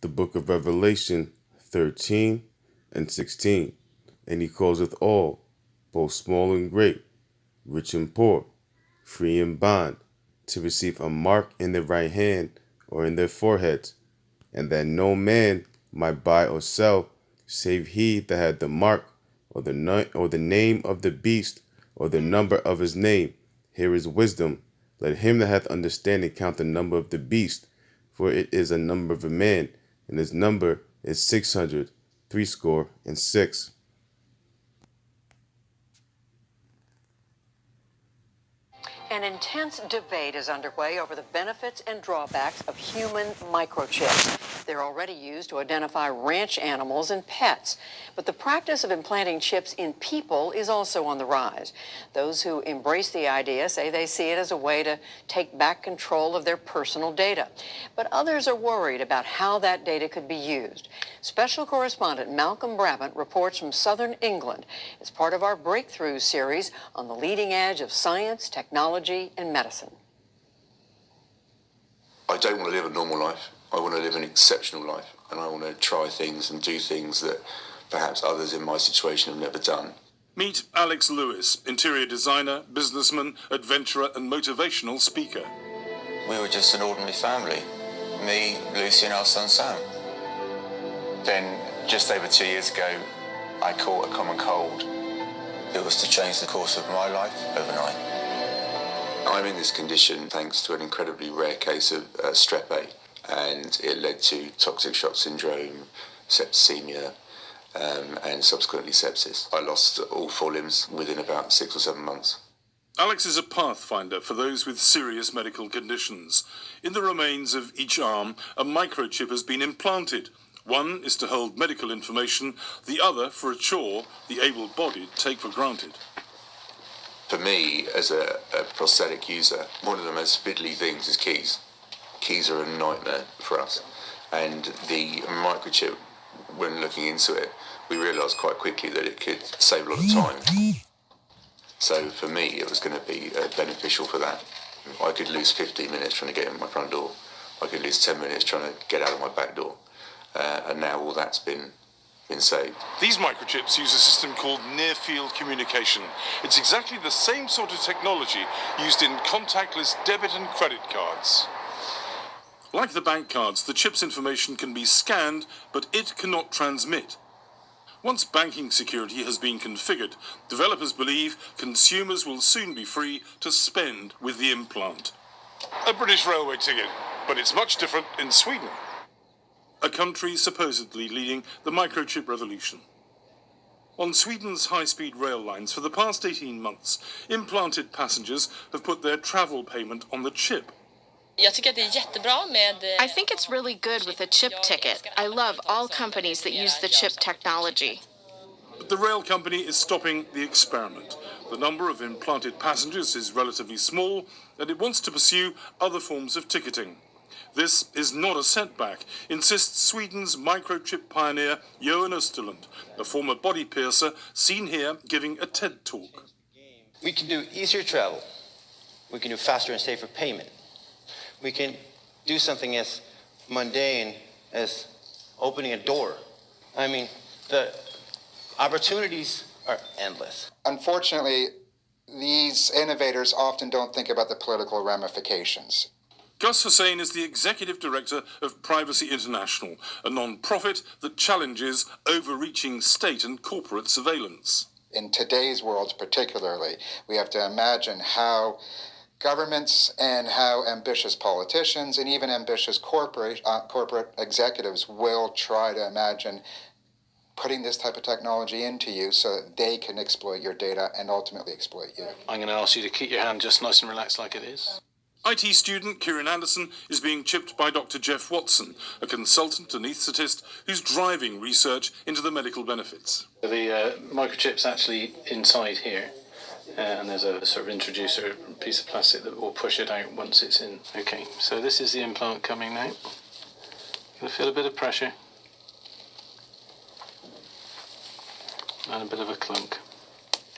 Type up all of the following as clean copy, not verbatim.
the book of Revelation 13 and 16. And he causeth all, both small and great, rich and poor, free and bond, to receive a mark in their right hand or in their foreheads, and that no man might buy or sell, save he that had the mark, or the name of the beast, or the number of his name. Here is wisdom. Let him that hath understanding count the number of the beast, for it is a number of a man, and his number is 666. An intense debate is underway over the benefits and drawbacks of human microchips. They're already used to identify ranch animals and pets. But the practice of implanting chips in people is also on the rise. Those who embrace the idea say they see it as a way to take back control of their personal data. But others are worried about how that data could be used. Special correspondent Malcolm Brabant reports from southern England as part of our Breakthrough series on the leading edge of science, technology, and medicine. I don't want to live a normal life. I want to live an exceptional life, and I want to try things and do things that perhaps others in my situation have never done. Meet Alex Lewis, interior designer, businessman, adventurer, and motivational speaker. We were just an ordinary family. Me, Lucy, and our son Sam. Then, just over 2 years ago, I caught a common cold. It was to change the course of my life overnight. I'm in this condition thanks to an incredibly rare case of strep A, and it led to toxic shock syndrome, septicemia, and subsequently sepsis. I lost all 4 limbs within about 6 or 7 months. Alex is a pathfinder for those with serious medical conditions. In the remains of each arm, a microchip has been implanted. One is to hold medical information, the other for a chore the able-bodied take for granted. For me, as a prosthetic user, one of the most fiddly things is keys. Keys are a nightmare for us. And the microchip, when looking into it, we realised quite quickly that it could save a lot of time. So for me, it was going to be beneficial for that. I could lose 15 minutes trying to get in my front door. I could lose 10 minutes trying to get out of my back door. And now all that's been saved. These microchips use a system called near-field communication. It's exactly the same sort of technology used in contactless debit and credit cards. Like the bank cards, the chip's information can be scanned, but it cannot transmit. Once banking security has been configured, developers believe consumers will soon be free to spend with the implant. A British railway ticket, but it's much different in Sweden, a country supposedly leading the microchip revolution. On Sweden's high-speed rail lines for the past 18 months, implanted passengers have put their travel payment on the chip. I think it's really good with a chip ticket. I love all companies that use the chip technology. But the rail company is stopping the experiment. The number of implanted passengers is relatively small, and it wants to pursue other forms of ticketing. This is not a setback, insists Sweden's microchip pioneer Johan Österlund, a former body piercer seen here giving a TED talk. We can do easier travel. We can do faster and safer payment. We can do something as mundane as opening a door. I mean, the opportunities are endless. Unfortunately, these innovators often don't think about the political ramifications. Gus Hussain is the executive director of Privacy International, a non-profit that challenges overreaching state and corporate surveillance. In today's world particularly, we have to imagine how governments and how ambitious politicians and even ambitious corporate executives will try to imagine putting this type of technology into you so that they can exploit your data and ultimately exploit you. I'm going to ask you to keep your hand just nice and relaxed like it is. IT student Kieran Anderson is being chipped by Dr. Jeff Watson, a consultant anaesthetist who's driving research into the medical benefits. The microchip's actually inside here, and there's a sort of introducer piece of plastic that will push it out once it's in. Okay, so this is the implant coming now. You'll feel a bit of pressure and a bit of a clunk.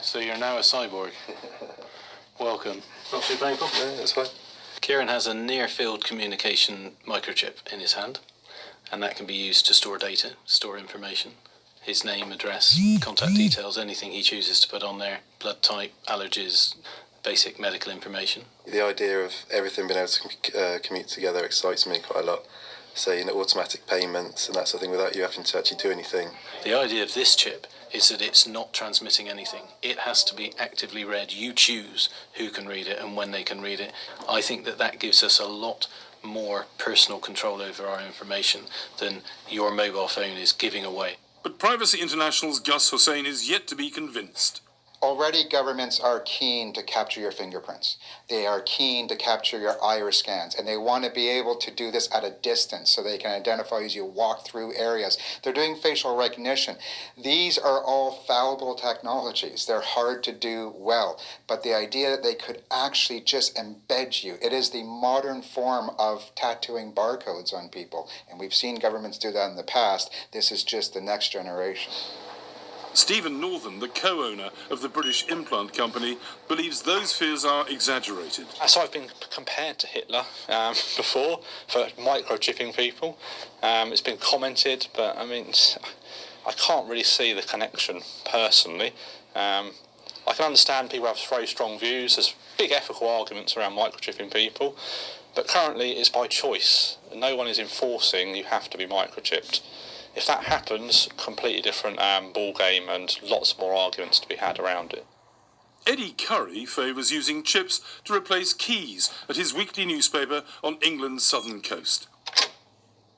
So you're now a cyborg. Welcome. Not too painful? No, that's fine. Kieran has a near-field communication microchip in his hand, and that can be used to store data, store information. His name, address, contact details, anything he chooses to put on there, blood type, allergies, basic medical information. The idea of everything being able to commute together excites me quite a lot. So, automatic payments and that sort of thing without you having to actually do anything. The idea of this chip is that it's not transmitting anything. It has to be actively read. You choose who can read it and when they can read it. I think that gives us a lot more personal control over our information than your mobile phone is giving away. But Privacy International's Gus Hussain is yet to be convinced. Already governments are keen to capture your fingerprints. They are keen to capture your iris scans, and they want to be able to do this at a distance so they can identify as you walk through areas. They're doing facial recognition. These are all fallible technologies. They're hard to do well, but the idea that they could actually just embed you, it is the modern form of tattooing barcodes on people, and we've seen governments do that in the past. This is just the next generation. Stephen Northern, the co-owner of the British implant company, believes those fears are exaggerated. So I've been compared to Hitler before for microchipping people. It's been commented, but I mean, I can't really see the connection personally. I can understand people have very strong views. There's big ethical arguments around microchipping people, but currently it's by choice. No one is enforcing you have to be microchipped. If that happens, completely different ball game and lots more arguments to be had around it. Eddie Curry favours using chips to replace keys at his weekly newspaper on England's southern coast.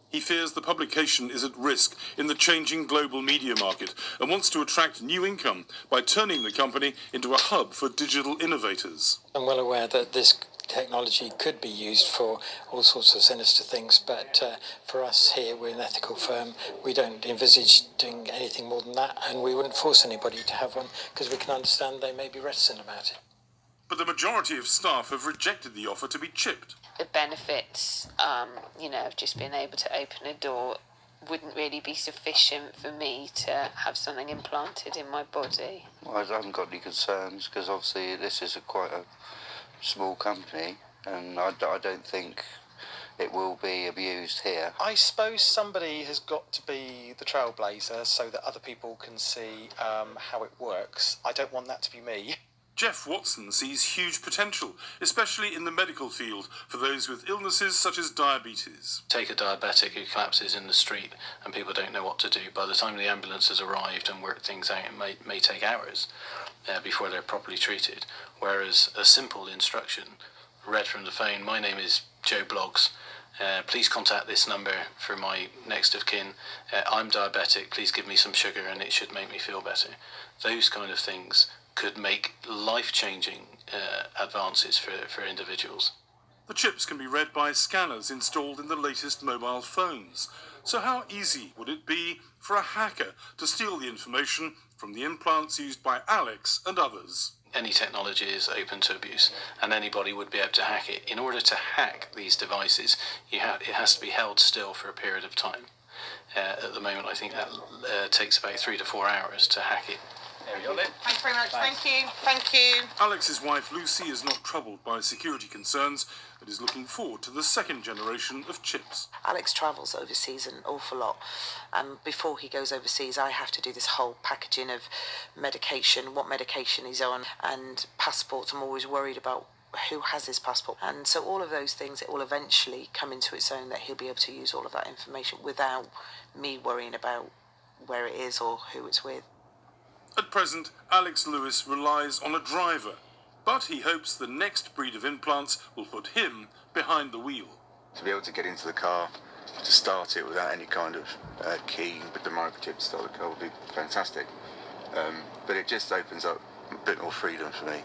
He fears the publication is at risk in the changing global media market and wants to attract new income by turning the company into a hub for digital innovators. I'm well aware that this technology could be used for all sorts of sinister things, but for us here, we're an ethical firm. We don't envisage doing anything more than that, and we wouldn't force anybody to have one because we can understand they may be reticent about it. But the majority of staff have rejected the offer to be chipped. The benefits, of just being able to open a door wouldn't really be sufficient for me to have something implanted in my body. Well, I haven't got any concerns because obviously this is quite a small company, and I don't think it will be abused here. I suppose somebody has got to be the trailblazer so that other people can see how it works. I don't want that to be me. Jeff Watson sees huge potential, especially in the medical field, for those with illnesses such as diabetes. Take a diabetic who collapses in the street and people don't know what to do. By the time the ambulance has arrived and worked things out, it may take hours before they're properly treated. Whereas a simple instruction read from the phone, my name is Joe Bloggs, please contact this number for my next of kin. I'm diabetic, please give me some sugar and it should make me feel better. Those kind of things could make life-changing advances for individuals. The chips can be read by scanners installed in the latest mobile phones. So how easy would it be for a hacker to steal the information from the implants used by Alex and others? Any technology is open to abuse, and anybody would be able to hack it. In order to hack these devices, it has to be held still for a period of time. At the moment, I think that takes about 3 to 4 hours to hack it. There we go then. Thanks very much. Thanks. Thank you. Alex's wife Lucy is not troubled by security concerns and is looking forward to the second generation of chips. Alex travels overseas an awful lot. Before he goes overseas, I have to do this whole packaging of medication, what medication he's on, and passports. I'm always worried about who has his passport. And so all of those things, it will eventually come into its own that he'll be able to use all of that information without me worrying about where it is or who it's with. At present, Alex Lewis relies on a driver, but he hopes the next breed of implants will put him behind the wheel. To be able to get into the car, to start it without any kind of key with the microchip to start the car would be fantastic. But it just opens up a bit more freedom for me.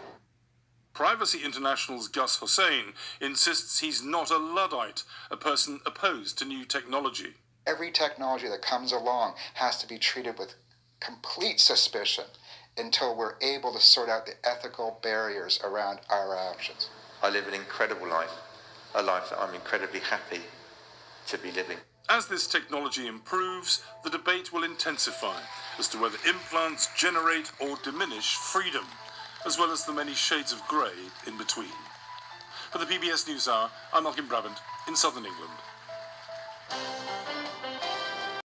Privacy International's Gus Hussain insists he's not a Luddite, a person opposed to new technology. Every technology that comes along has to be treated with complete suspicion until we're able to sort out the ethical barriers around our actions. I live an incredible life, a life that I'm incredibly happy to be living. As this technology improves, the debate will intensify as to whether implants generate or diminish freedom, as well as the many shades of grey in between. For the PBS NewsHour, I'm Malcolm Brabant in southern England.